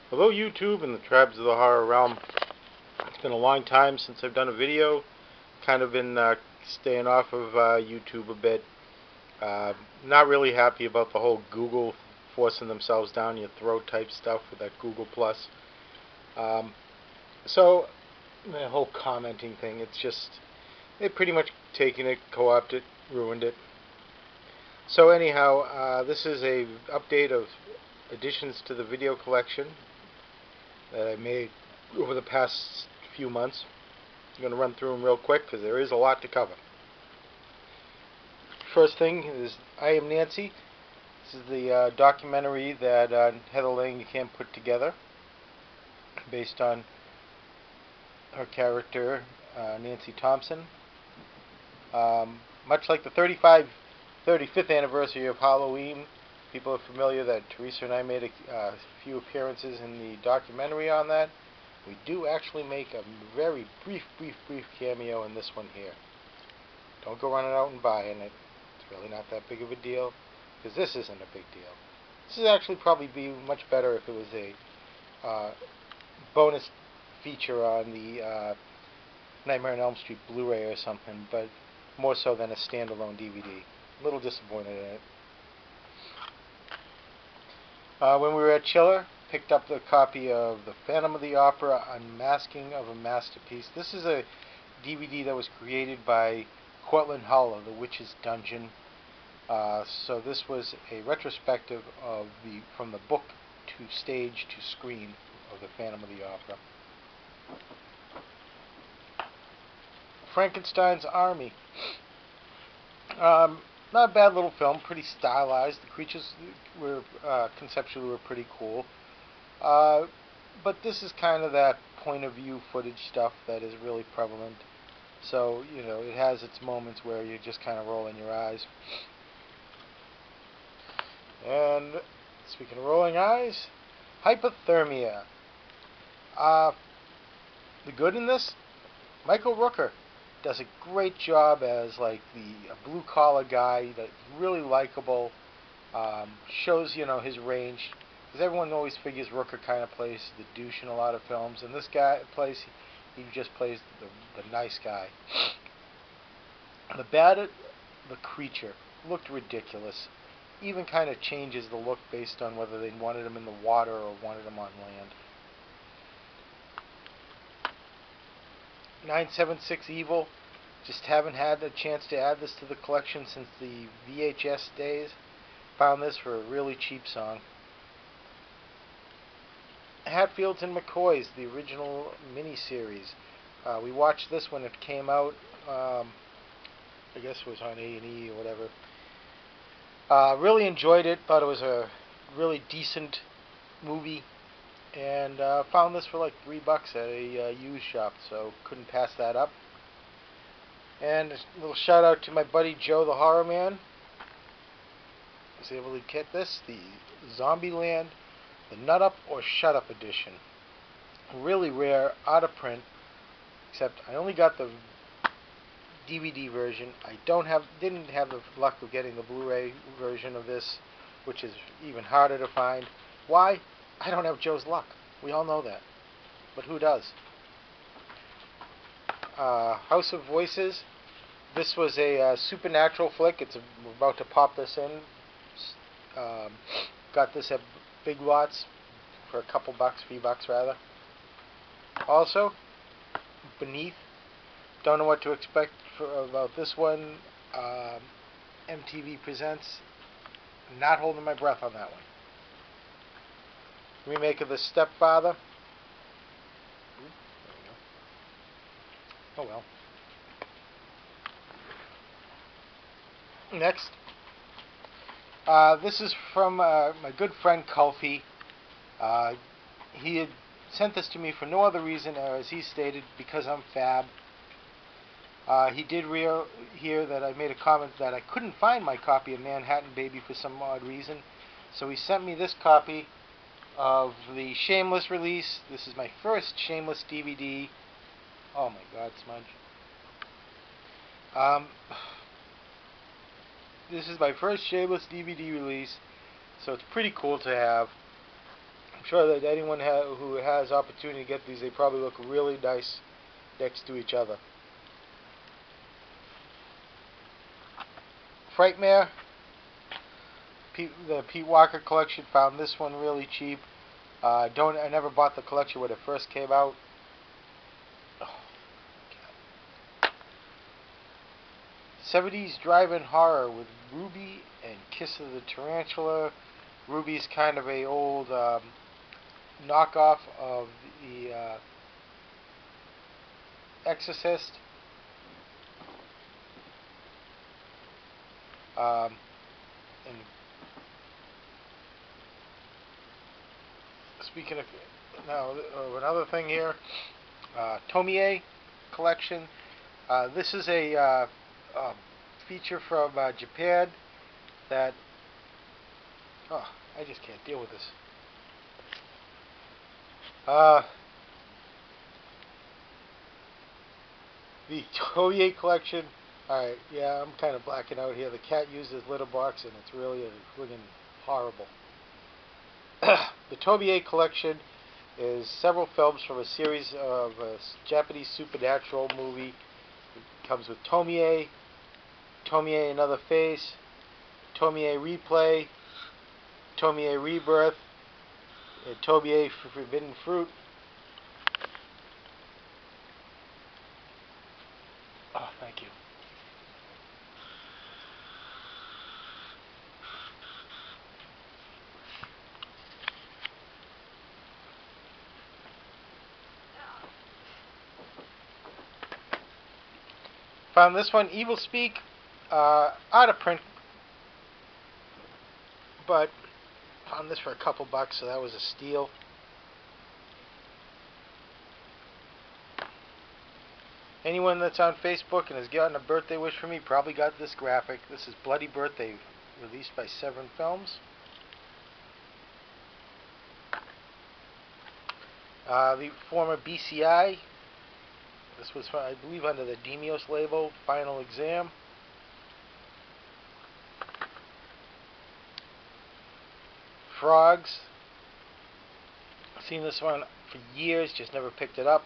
Hello YouTube and the tribes of the horror realm. It's been a long time since I've done a video. Kind of been staying off of YouTube a bit. Not really happy about the whole Google forcing themselves down your throat type stuff with that Google Plus. Um, so the whole commenting thing, it's just they pretty much taken it, co-opted, ruined it. So anyhow, this is a update of additions to the video collection that I made over the past few months. I'm going to run through them real quick because there is a lot to cover. First thing is I Am Nancy. This is the documentary that Heather Langenkamp put together based on her character, Nancy Thompson. Much like the 35th anniversary of Halloween, people are familiar that Teresa and I made a few appearances in the documentary on that. We do actually make a very brief cameo in this one here. Don't go running out and buying it. It's really not that big of a deal, because this isn't a big deal. This would actually probably be much better if it was a bonus feature on the Nightmare on Elm Street Blu Ray or something, but more so than a standalone DVD. A little disappointed in it. When we were at Chiller, picked up the copy of The Phantom of the Opera, Unmasking of a Masterpiece. This is a DVD that was created by Cortland Hull of The Witch's Dungeon. So this was a retrospective of from the book to stage to screen of The Phantom of the Opera. Frankenstein's Army. Not a bad little film, pretty stylized. The creatures were conceptually were pretty cool. But this is kind of that point of view footage stuff that is really prevalent. So, you know, it has its moments where you're just kind of rolling your eyes. And speaking of rolling eyes, Hypothermia. The good in this, Michael Rooker does a great job as like the blue collar guy that's really likable. Shows, you know, his range, because everyone always figures Rooker kind of plays the douche in a lot of films, and this guy plays, he just plays the nice guy. The creature looked ridiculous. Even kind of changes the look based on whether they wanted him in the water or wanted him on land. 976 Evil. Just haven't had a chance to add this to the collection since the VHS days. Found this for a really cheap song. Hatfields and McCoys, the original miniseries. We watched this when it came out. I guess it was on A&E or whatever. Really enjoyed it. Thought it was a really decent movie. And found this for like $3 at a used shop, so couldn't pass that up. And a little shout out to my buddy Joe the Horror Man. I was able to get this, the Zombieland, the Nut Up or Shut Up edition. Really rare, out of print, except I only got the DVD version. I didn't have the luck of getting the Blu-ray version of this, which is even harder to find. Why? I don't have Joe's luck. We all know that. But who does? House of Voices. This was a supernatural flick. We're about to pop this in. Got this at Big Lots for a couple bucks, $3 rather. Also, Beneath. Don't know what to expect about this one. MTV Presents. Not holding my breath on that one. Remake of The Stepfather. Oh well. Next. This is from my good friend Kulfi. He had sent this to me for no other reason, as he stated, because I'm fab. He did hear that I made a comment that I couldn't find my copy of Manhattan Baby for some odd reason. So he sent me this copy of the Shameless release. This is my first Shameless DVD. Oh my God, Smudge. This is my first Shameless DVD release, so it's pretty cool to have. sure that anyone who has opportunity to get these, they probably look really nice next to each other. Frightmare, the Pete Walker collection. Found this one really cheap. I never bought the collection when it first came out. Oh, 70s drive-in horror with Ruby and Kiss of the Tarantula. Ruby's kind of a old knockoff of the Exorcist. And speaking of now, another thing here, Tomie collection. This is a feature from Japan that I just can't deal with this. The Tomie collection. Alright, yeah, I'm kind of blacking out here. The cat used his litter box and it's really friggin' horrible. The Tomie collection is several films from a series of a Japanese supernatural movie. It comes with Tomie, Tomie Another Face, Tomie Replay, Tomie Rebirth, and Tomie Forbidden Fruit. Oh, thank you. Found this one, Evil Speak, out of print, but found this for a couple bucks, so that was a steal. Anyone that's on Facebook and has gotten a birthday wish from me probably got this graphic. This is Bloody Birthday, released by Severin Films. The former BCI. This was, I believe, under the Demios label, Final Exam. Frogs. I've seen this one for years, just never picked it up.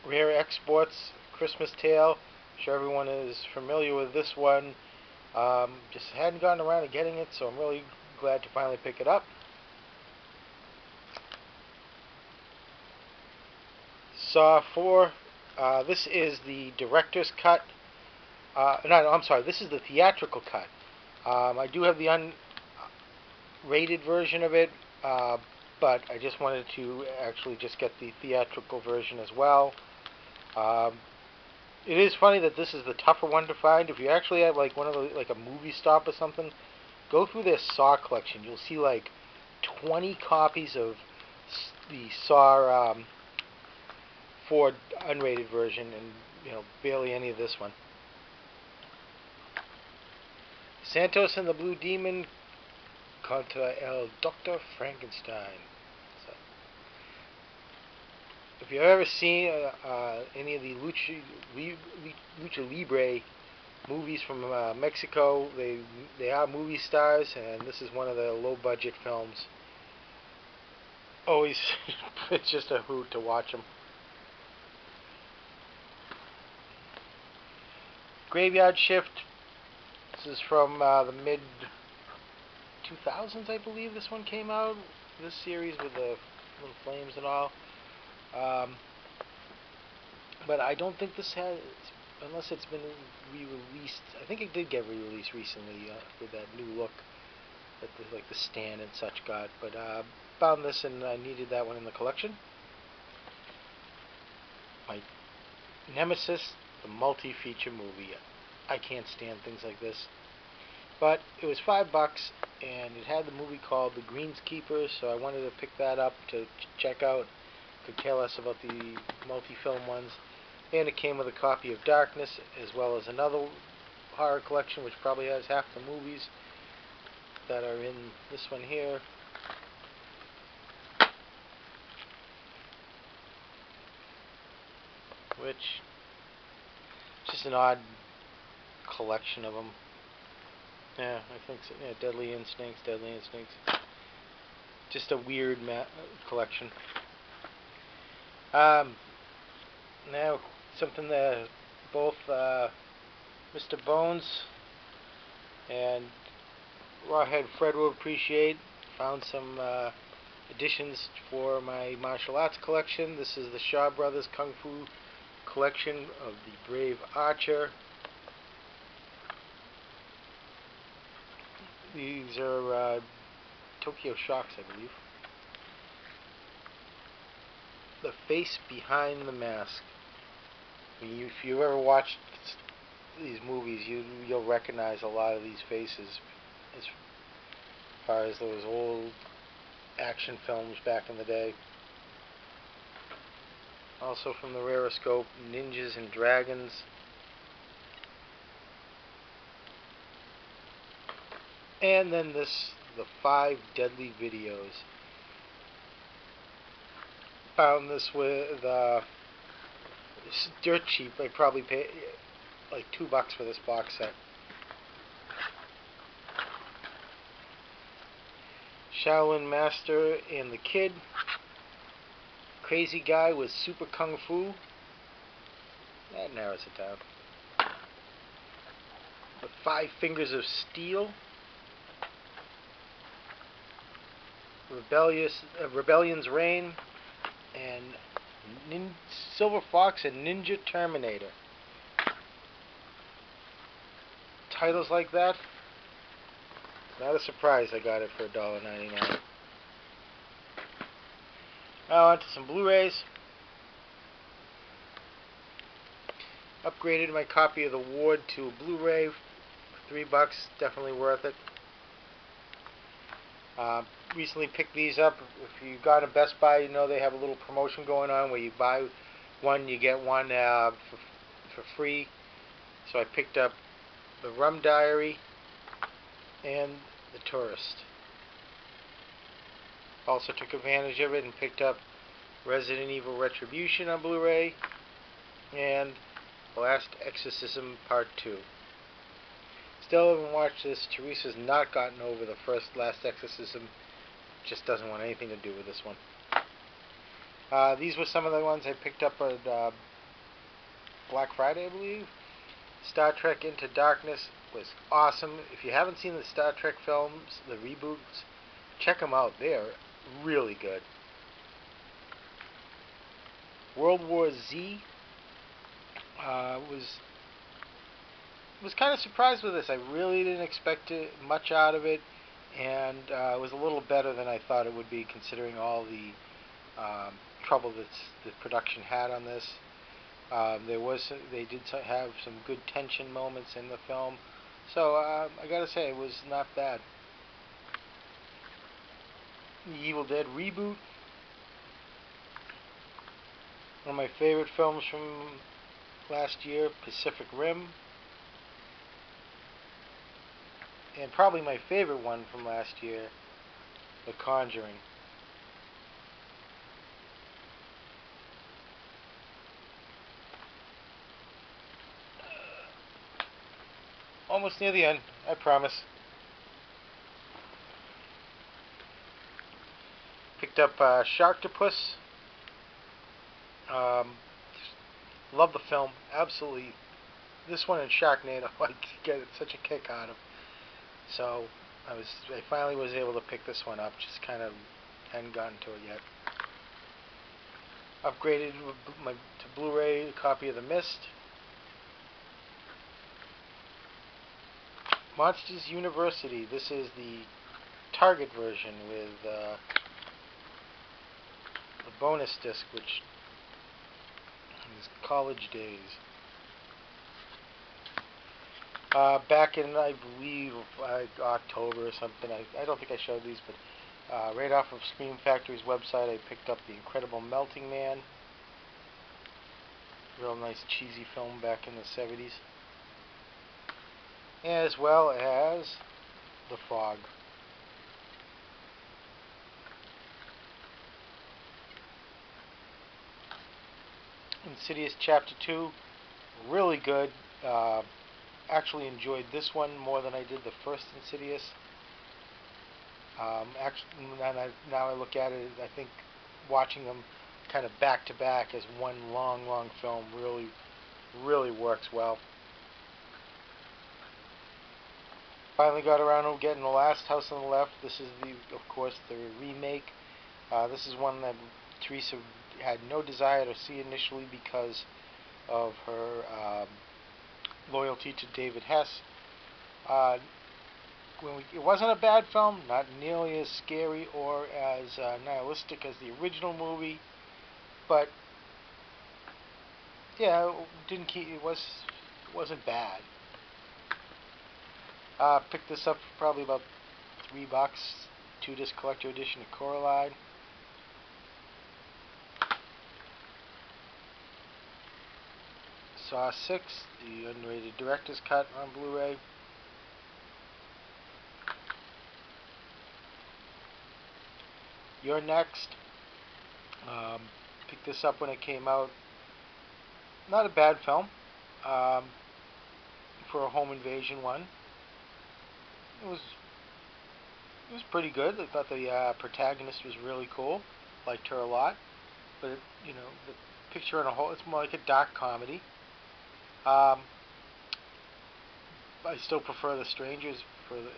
Rare Exports, Christmas Tale. I'm sure everyone is familiar with this one. Just hadn't gotten around to getting it, so I'm really glad to finally pick it up. Saw 4. This is the director's cut. No, I'm sorry. This is the theatrical cut. I do have the unrated version of it, but I just wanted to actually just get the theatrical version as well. It is funny that this is the tougher one to find. If you actually have like one of the, like a movie stop or something, go through their Saw collection. You'll see like 20 copies of the Saw 4 unrated version, and barely any of this one. Santos and the Blue Demon contra el Dr. Frankenstein. So, if you've ever seen any of the Lucha Libre movies from Mexico, they are movie stars, and this is one of the low budget films. Always, it's just a hoot to watch them. Graveyard Shift. This is from the mid 2000s, I believe. This one came out. This series with the little flames and all. But I don't think this has, unless it's been re-released. I think it did get re-released recently with that new look that like the stand and such got. But found this and I needed that one in the collection. My nemesis, the multi-feature movie. I can't stand things like this. But it was $5 and it had the movie called The Greenskeeper, so I wanted to pick that up to check out. Could care less about the multi-film ones. And it came with a copy of Darkness, as well as another horror collection which probably has half the movies that are in this one here. Which is just an odd collection of them. Yeah, I think so. Yeah, Deadly Instincts, Deadly Instincts. Just a weird collection. Um, Now, something that both Mr. Bones and Rawhead Fred will appreciate. Found some additions for my martial arts collection. This is the Shaw Brothers Kung Fu collection of the Brave Archer. These are Tokyo Shocks, I believe. The face behind the mask. If you ever watched these movies, you'll recognize a lot of these faces as far as those old action films back in the day. Also from the Raroscope, Ninjas and Dragons. And then the 5 Deadly Videos. Found this with it's dirt cheap. I probably paid like $2 for this box set. Shaolin Master and the Kid. Crazy Guy with Super Kung Fu. That narrows it down. The 5 Fingers of Steel. Rebellion's Reign. And Silver Fox and Ninja Terminator. Titles like that. Not a surprise I got it for $1.99. Now on to some Blu-rays. Upgraded my copy of The Ward to a Blu-ray for $3. Definitely worth it. Recently picked these up. If you got a Best Buy, you know they have a little promotion going on where you buy one, you get one for free. So I picked up The Rum Diary and The Tourist. Also took advantage of it and picked up Resident Evil Retribution on Blu-ray and The Last Exorcism Part 2. Still haven't watched this. Teresa's not gotten over the Last Exorcism. Just doesn't want anything to do with this one. These were some of the ones I picked up at Black Friday, I believe. Star Trek Into Darkness was awesome. If you haven't seen the Star Trek films, the reboots, check them out. They are really good. World War Z was kind of surprised with this. I really didn't expect much out of it, and it was a little better than I thought it would be, considering all the trouble that the production had on this. They did have some good tension moments in the film, so I gotta say it was not bad. The Evil Dead reboot, one of my favorite films from last year, Pacific Rim. And probably my favorite one from last year, The Conjuring. Almost near the end, I promise. Picked up Sharktopus. Love the film, absolutely. This one and Sharknado, I get such a kick out of. So I finally was able to pick this one up. Just kind of hadn't gotten to it yet. Upgraded to Blu-ray a copy of The Mist. Monsters University. This is the Target version with the bonus disc, which is College Days. Back in, I believe, October or something, I don't think I showed these, but right off of Scream Factory's website, I picked up The Incredible Melting Man. Real nice cheesy film back in the 70s. As well as The Fog. Insidious Chapter 2, really good. actually enjoyed this one more than I did the first Insidious. Actually, now I look at it, I think watching them kind of back to back as one long film really works well. Finally got around to getting The Last House on the Left. This is of course, the remake. This is one that Teresa had no desire to see initially because of her loyalty to David Hess. It wasn't a bad film, not nearly as scary or as nihilistic as the original movie, but yeah, it wasn't bad. Picked this up for probably about $3, 2-disc collector edition of Coraline. Saw 6, the unrated director's cut on Blu-ray. You're Next. Picked this up when it came out. Not a bad film for a home invasion one. It was pretty good. I thought the protagonist was really cool. Liked her a lot. But the picture on a whole, it's more like a dark comedy. I still prefer The Strangers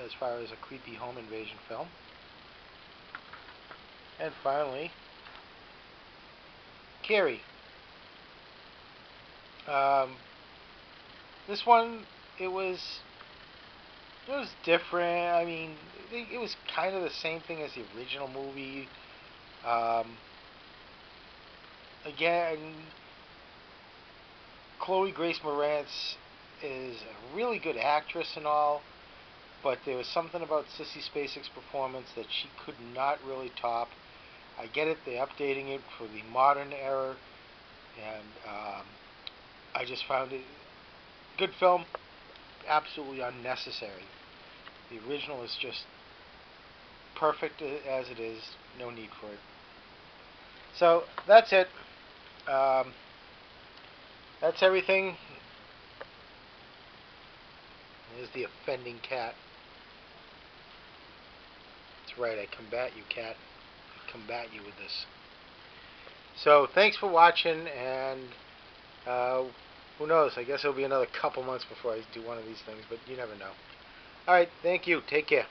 as far as a creepy home invasion film. And finally, Carrie. This one, it was different. I mean, it was kind of the same thing as the original movie. Again, Chloe Grace Moretz is a really good actress and all, but there was something about Sissy Spacek's performance that she could not really top. I get it, they're updating it for the modern era, and I just found it a good film, absolutely unnecessary. The original is just perfect as it is, no need for it. So, that's it. That's everything. There's the offending cat. That's right, I combat you, cat. I combat you with this. So, thanks for watching, and who knows, I guess it'll be another couple months before I do one of these things, but you never know. Alright, thank you. Take care.